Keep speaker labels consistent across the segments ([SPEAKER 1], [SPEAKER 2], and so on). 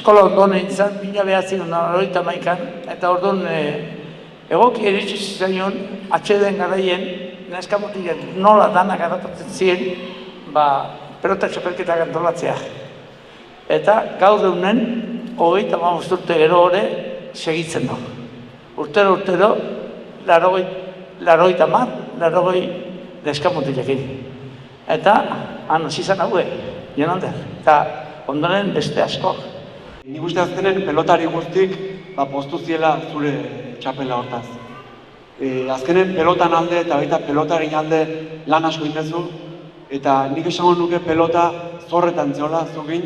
[SPEAKER 1] eskola ondoan nintzen, 1991an, eta orduan egoki iritsi zitzaion atxeden garaien, neska mutilen nola danak adaptatzen ziren, pelota txapelketak antolatzea. Eta gaur eunen, 35 urte gero hori segitzen du. Urtero, 80 neska mutilekin. Eta, han hasi izan haue, Jonander, eta ondoren beste askok.
[SPEAKER 2] Nik uste azkenen pelotari guztik poztu ziela zure txapela hortaz. Azkenen pelotan alde eta baita pelotari alde lan asko indezu, eta nik esango nuke pelota zorretan zeola zugin,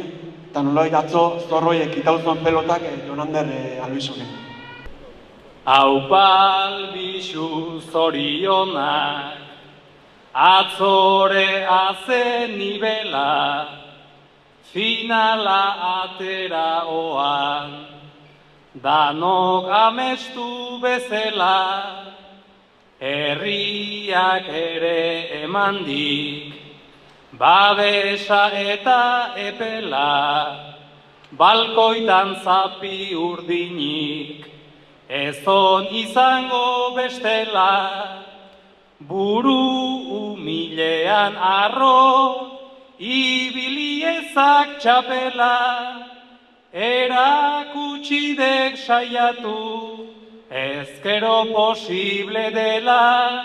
[SPEAKER 2] eta nolabait atzo zorroiek itauzuen pelotak Jonander Albizuken.
[SPEAKER 3] Aupa Albizu zorionak, atzore azen nibela, finala atera oan, danok amestu bezala, herriak ere emandik, babesa eta epela, balkoitan zapi urdinik, ezon izango bestela, buru humilean arro, ibili ezak txapela, erakutsidek saiatu, ezkero posible dela,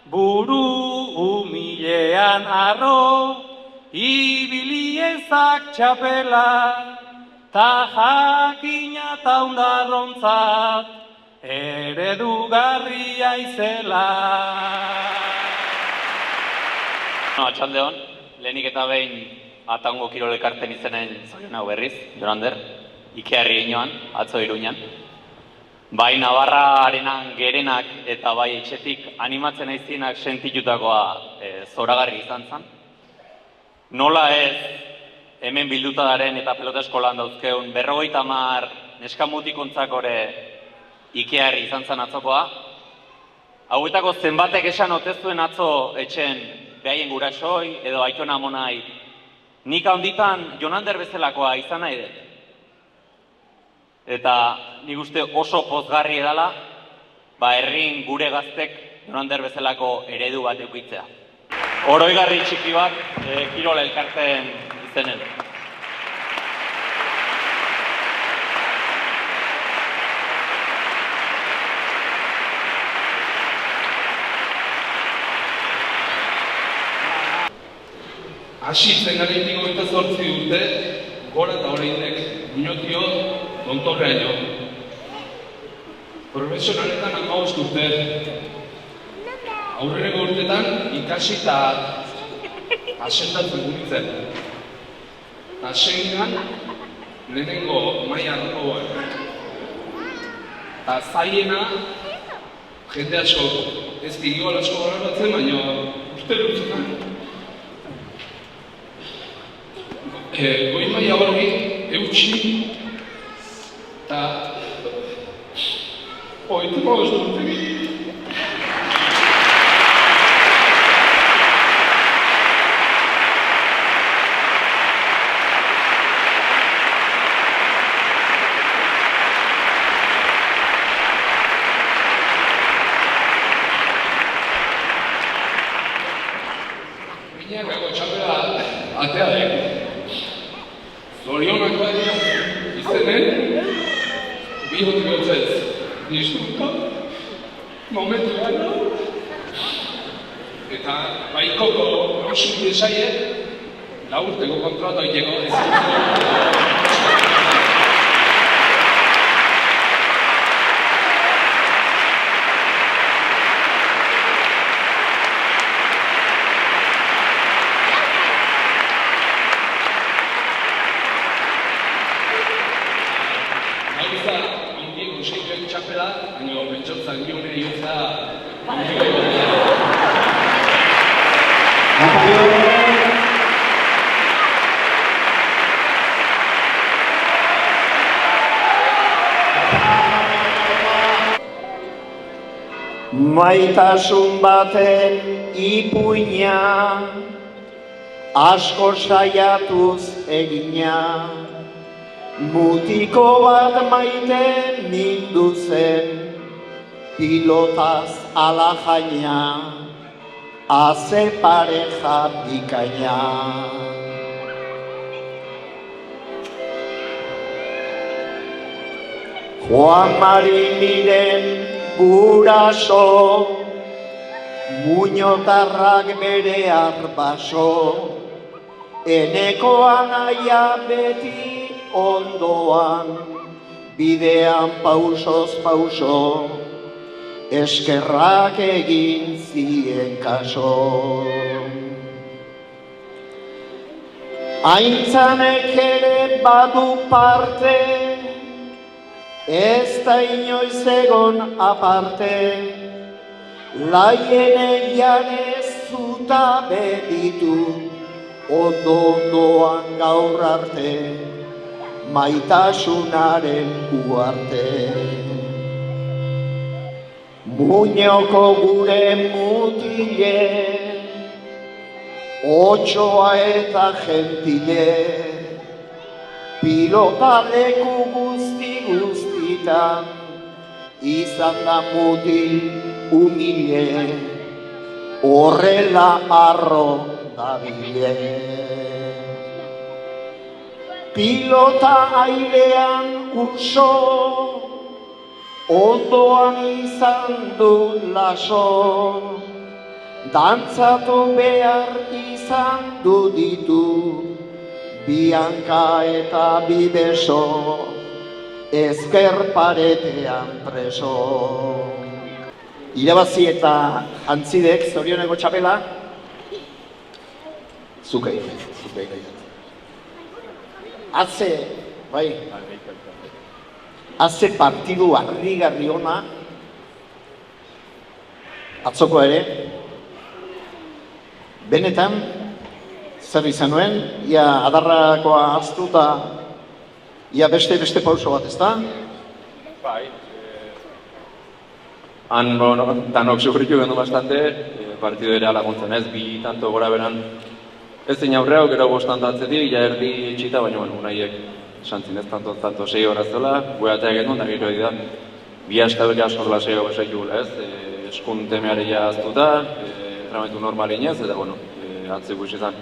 [SPEAKER 3] buru humilean arro, ibili ezak txapela, ta jakina taundarrontzat, eredugarria izela.
[SPEAKER 4] Atxaldeon, lehenik eta behin Atango Kirol Elkarteen izenen zorion hau berriz, Jonander, Ikearri inoan, atzo Iruñan. Bai Navarrarenan gerenak eta bai etxetik animatzen aizinak sentitutakoa zoragarri izan zen. Nola ez, hemen bilduta daren eta pelota eskolan dauzkeun 50 neskamutikontzakore Ikearri izan zen atzokoa. Hauetako zenbatek esan otezuen atzo etxen behaien gurasoi edo aitona amonai, nik handitan Jonander bezalakoa izan nahi dut. Eta nik uste oso pozgarri edala, herrin gure gaztek Jonander bezalako eredu bat eukitzea. Oroigarri txiki bat Kirol Elkarteen izenen.
[SPEAKER 3] Asitzen garetik 28 urte, gora eta horreinek minotio tontorreaino. Profesionaletan 15 urte. Aurreneko urtetan ikasi eta asentatzen guritzen. Eta senginan lehenengo maila arrokoan. Eta zaiena jende asko, ez digiola asko gara batzen, baina uste dutzetan. Goi maila hori eutxi eta hogeita urte. Miñarrako txapela atea daik. Zorionak baina izenen, bi hoti behotzez, niztuta, momentu gana, eta baikoko rosik desaie, laurteko kontratu egiteko ez. Ondieko seikoen txapela, baina pentsotzak gionera jotza ondieko egotea.
[SPEAKER 5] Maitasun baten ipuina, asko saiatuz egina, Mutiko bat maite mindu zen, pilotaz ala jaina, haze pareja bikaina. Juan Mari miren guraso, muñotarrak bere arbaso, enekoan aia beti ondoan, bidean pausoz pauso, eskerrak egin zien kaso. Aintzanek ere badu parte, ez da inoiz egon aparte, laien janez zuta beditu, ondo-ondoan gaur arte, maitasunaren uarte. Muñoko gure mutile, otsoa eta gentile, pilota leku guztitan, izan da mutil humile, horrela arro dabile. Pilota ailean uso, ondoan izan du laso, dantzatu behar izan du ditu, bianka eta bibeso, ezker paretean preso. Irabazi eta jantzidek zorioneko txapela, zuke egin. Haze partidu harrigarri ona, atzoko ere, benetan, zer izan nuen, ia adarrakoa aztuta, ia beste pauso bat, ezta?
[SPEAKER 6] Bai, han, danok sufritu gendu bastante, partidu ere alaguntzen ez, bi tanto gora beran ez zein aurreau, gero bostan datzetik, ja erdi itxita, baina unaiek santzin ez tanto 6 horaz dela, gueatea genuen, da gero da, bi astabek askola 6 horaz egula ez, eskun temeare jaztuta, tramentu normalin ez, eta atze gutxi izan.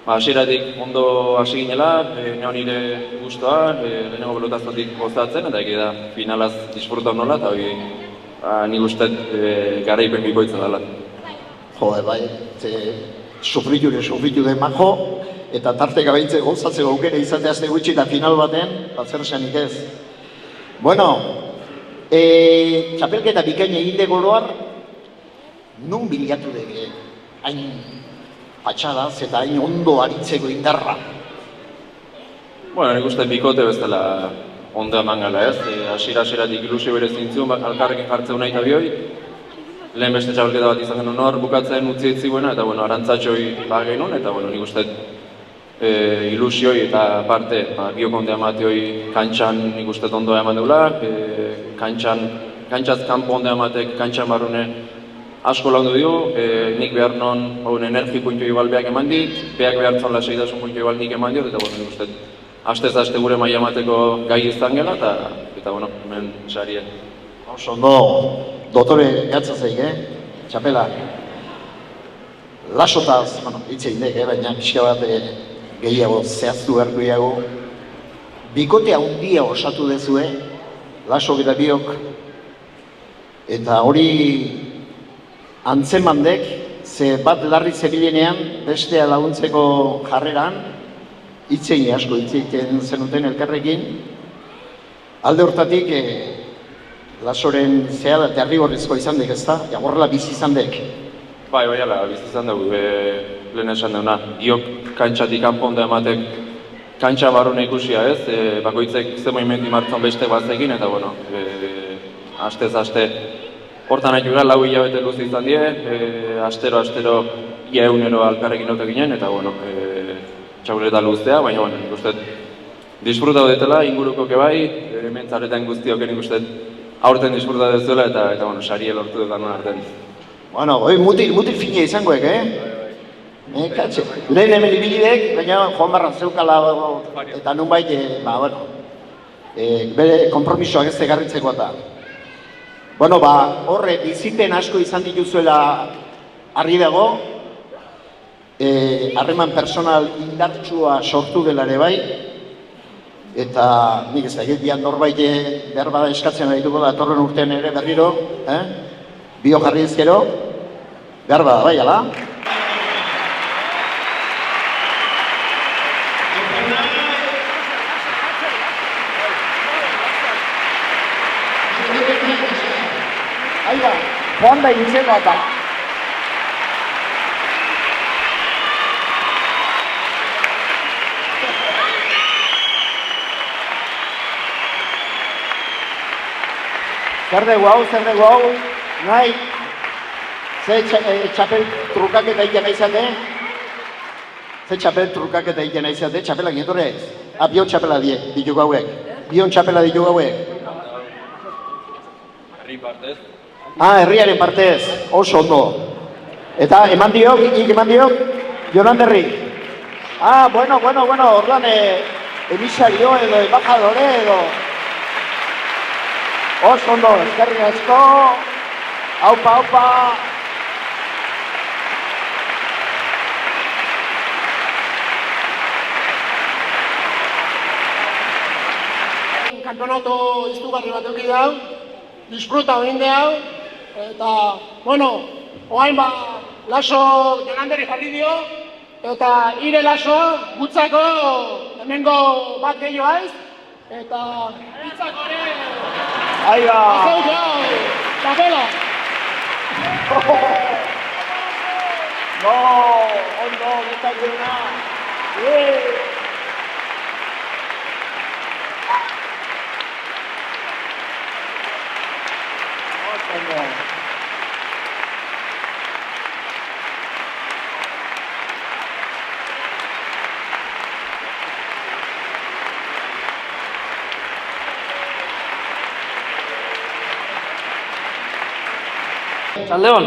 [SPEAKER 6] Hasieratik ondo hasi ginela, neon nire guztua, lehenengo pelotaztatik gozatzen, eta egi da finalaz disfrutan nola, eta hori nik ustet garaipen bikoitza dela.
[SPEAKER 5] Jode, bai, sufritu den majo, eta tarteka behintze gozatzeko aukera izateazte gutxi eta final baten, zer esanik ez. Bueno, txapelketa bikain egin goroar, nun bilatu dege, hain patxadaz eta hain ondo aritzeko indarra.
[SPEAKER 6] Bueno, nik uste bikote bezala ondo eman gala ez, hasieratik ilusio bere zintzun, alkarrekin jartzen nahi eta bioi, lehen beste txapelketa bat izan genuen hor, bukatzen utzi etziguena, eta arantzatxoi genuen, eta nik uste ilusioi eta parte biokonde amateoi kantxan nik uste ondo eman deula, kantxaz kanpo ondo ematek kantxan barrune asko laundu dio, nik behar non energi puntu igual beak eman dit, beak behar zon laseidasun puntu igual nik eman diot, eta nik uste astez-aste gure maila emateko gai izan gela, eta hemen sarien.
[SPEAKER 5] Oso ondo, dotore gatza zeik, txapela. Lasotaz, hitz egin dek, baina pixka bat gehiago zehaztu beharko iago. Bikote handia osatu dezue, lasok eta biok, eta hori antzemandek, ze bat larri zebilenean, bestea laguntzeko jarreran, hitzei asko hitzeiten zenuten elkarrekin. Alde hortatik, lasoren zehar derrigorrezko izan dek, ezta? Horrela bizi izan dek.
[SPEAKER 6] Bai, ala, bizi izan dugu, lehen esan duguna. Biok kantxatik kanpo ondo ematek kantxa barruna ikusia ez, bakoitzek ze moimendi martzon beste bazekin, eta astez-aste hortan nahi gara, 4 hilabete luzi izan die, astero ia egunero alkarrekin ote ginen, eta txaureta luztea, baina nik uste disfruta detela, inguruko bai, mentzaretan guztiok nik uste aurten disfruta dezuela, eta sarie lortu dut anon arten.
[SPEAKER 5] Bueno, mutil fina izangoek, Katxe. Lehen hemen ibilidek, baina Juan Barra zeukala eta nunbait, bere kompromisoak ez egarritzeko eta. Bueno, horre bizipen asko izan dituzuela argi dago, harreman personal indartsua sortu dela ere bai, eta nik ez dakit bian norbait behar bada eskatzen badituko da torren urtean ere berriro, bio jarri ezkero, behar bada bai, ala? Aiba, joan da intzeko eta. Zer dugu hau, nahi, ze txapel trukaketa egiten aizate? Ze txapel trukaketa egiten aizate, txapelak etorre ez? Bion txapela ditugu hauek, bion txapela ditugu hauek.
[SPEAKER 6] Herri partez.
[SPEAKER 5] Herriaren partez, oso ondo. Eta eman diok, Jonanderri. Bueno, orduan emisario edo embajadore edo. Oso ondo, eskerrik asko. Aupa.
[SPEAKER 7] Kantonato izugarri bat eduki dau, disfruta egin dau, eta, bueno, oain laso Jonanderi jarri dio, eta ire laso gutzako hemengo bat gehiago aiz, eta gutzako ere...
[SPEAKER 5] Aiba!
[SPEAKER 7] Azeu jau, txapela!
[SPEAKER 5] No, ondo, getak duena!
[SPEAKER 1] Txaldeon.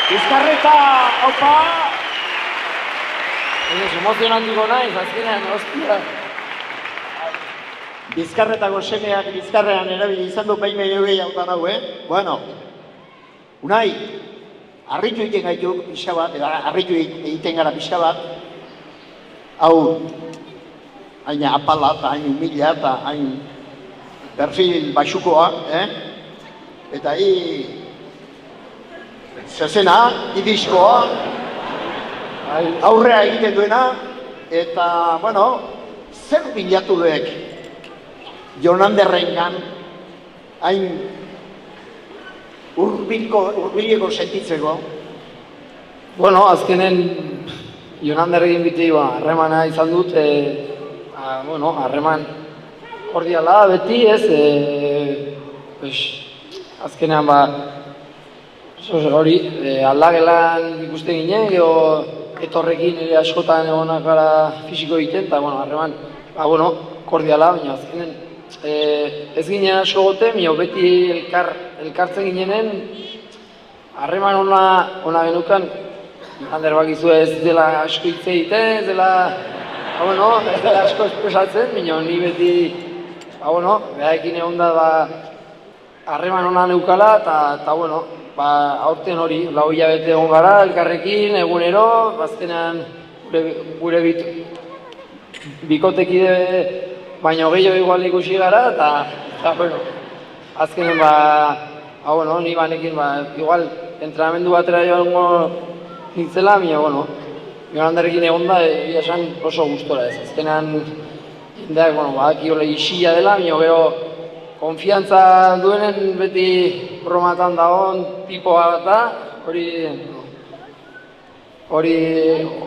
[SPEAKER 5] Bizkarreta, aupa!
[SPEAKER 1] Emozionantiko naiz, azkenean, ostia.
[SPEAKER 5] Bizkarretako semeak bizkarrean erabili izan du behin hautan hau, Bueno, unai, harritu egiten gaitu pixka bat, harritu egiten gara pixka bat, hau, hain apala eta hain humila eta hain perfil baxukoa, eta zezena, diskoa, aurrea egiten duena, eta, bueno, zer bilatu duek Jonanderrengan hain hurbileko sentitzeko?
[SPEAKER 1] Bueno, azkenen Jonanderrekin biti harremana izan dut, harreman kordiala beti ez, azkenean hori aldagelan ikusten ginen, etorrekin ere askotan egonak gara fisiko egiten, eta harreman kordiala, baina azkenen ez ginen asko gote, beti elkartzen ginenen, harreman ona genukan, Ander bakizu ez dela asko hitz egiten, ez dela asko espresatzen, baina ni beti behaekin egon da harreman ona neukala, eta aurten hori, 4 hilabete egon gara, elkarrekin, egunero, azkenean gure bikotekide baino gehiago igual ikusi gara, eta azkenen ni banekin, igual, entrenamendu batera joango nintzela, baina, Jonanderrekin egon da, esan oso gustora ez. Azkenean, jendeak, badakiola isila dela, baina gero konfiantza duenen beti bromatan dagoen tipoa da, hori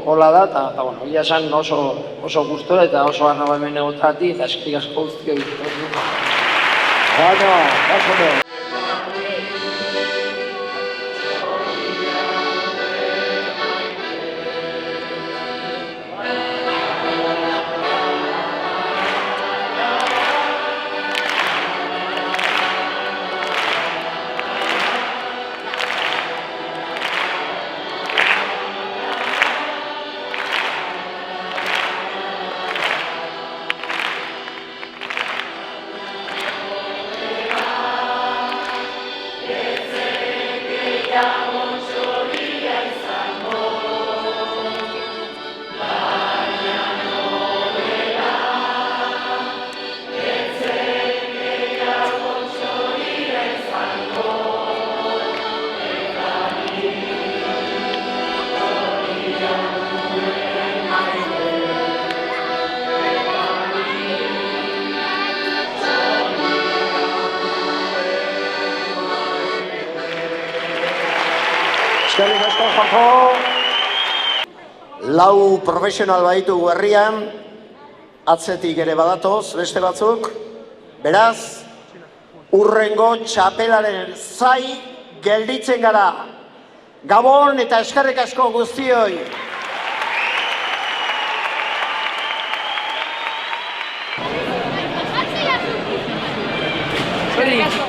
[SPEAKER 1] hola da, eta egia esan oso gustora eta oso harra hemen egotatik, eta eskerik asko guztio ditu.
[SPEAKER 5] Eskerrik asko, Juanjo. Lau profesional baditu herrian, atzetik ere badatoz, beste batzuk. Beraz, urrengo txapelaren zai gelditzen gara. Gabon eta eskerrik asko guztioi.
[SPEAKER 8] Eskerrik asko.